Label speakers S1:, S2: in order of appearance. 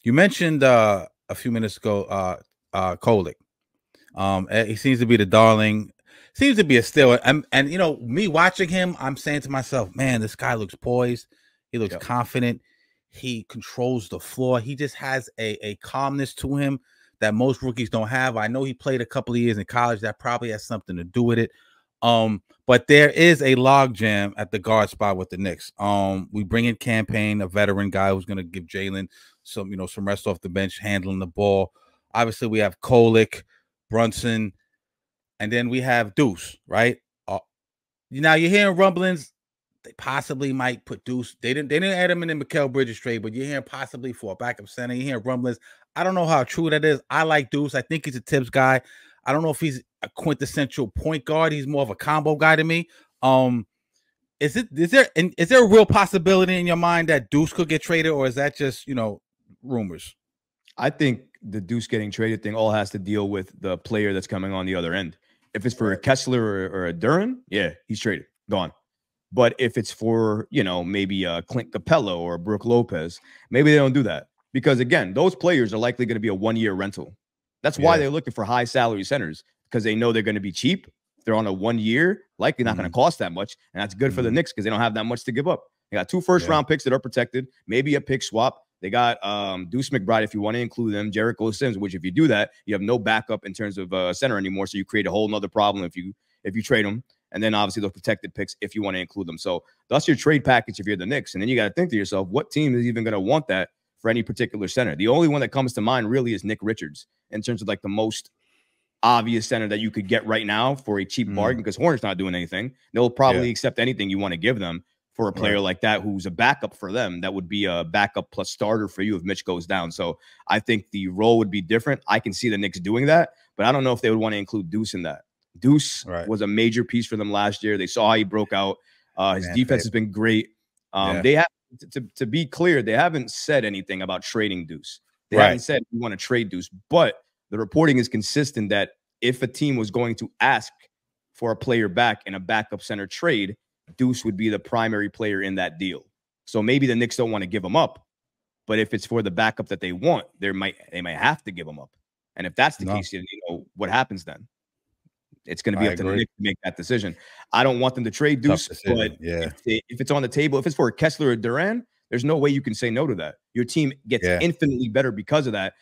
S1: You mentioned a few minutes ago, Kolek. He seems to be the darling. Seems to be a steal. And you know, me watching him, I'm saying to myself, man, this guy looks poised. He looks confident. He controls the floor. He just has a calmness to him that most rookies don't have. I know he played a couple of years in college. That probably has something to do with it. But there is a logjam at the guard spot with the Knicks. We bring in Campaign, a veteran guy who's going to give Jalen some rest off the bench, handling the ball. Obviously, we have Kolek, Brunson, and then we have Deuce, right? Now you're hearing rumblings. They possibly might put Deuce. They didn't add him in the Mikal Bridges trade, but you're hearing possibly for a backup center. You're hearing rumblings. I don't know how true that is. I like Deuce. I think he's a tips guy. I don't know if he's a quintessential point guard. He's more of a combo guy to me. Is there a real possibility in your mind that Deuce could get traded, or is that just rumors?
S2: I think the Deuce getting traded thing all has to deal with the player that's coming on the other end. If it's for a Kessler or a Duren, yeah, he's traded, gone. But if it's for, maybe a Clint Capella or a Brook Lopez, maybe they don't do that. Because, again, those players are likely going to be a one-year rental. That's why they're looking for high-salary centers, because they know they're going to be cheap. They're on a 1 year, likely not going to cost that much. And that's good for the Knicks because they don't have that much to give up. They got 2 first-round picks that are protected, maybe a pick swap. They got Deuce McBride, if you want to include them, Jericho Sims, which if you do that, you have no backup in terms of center anymore. So you create a whole nother problem if you trade them. And then obviously those protected picks if you want to include them. So that's your trade package if you're the Knicks. And then you got to think to yourself, what team is even going to want that for any particular center? The only one that comes to mind really is Nick Richards in terms of like the most obvious center that you could get right now for a cheap bargain, because Hornets not doing anything. They'll probably accept anything you want to give them for a player like that who's a backup for them. That would be a backup plus starter for you if Mitch goes down. So I think the role would be different. I can see the Knicks doing that, but I don't know if they would want to include Deuce in that. Deuce was a major piece for them last year. They saw how he broke out. His defense has been great. They have to be clear, they haven't said anything about trading Deuce. They haven't said we want to trade Deuce, but the reporting is consistent that if a team was going to ask for a player back in a backup center trade, Deuce would be the primary player in that deal. So maybe the Knicks don't want to give him up, but if it's for the backup that they want, they might have to give him up. And if that's the case, what happens then? It's going to be up to the Knicks to make that decision. I don't want them to trade Deuce, but if it's on the table, if it's for Kessler or Duren, there's no way you can say no to that. Your team gets infinitely better because of that.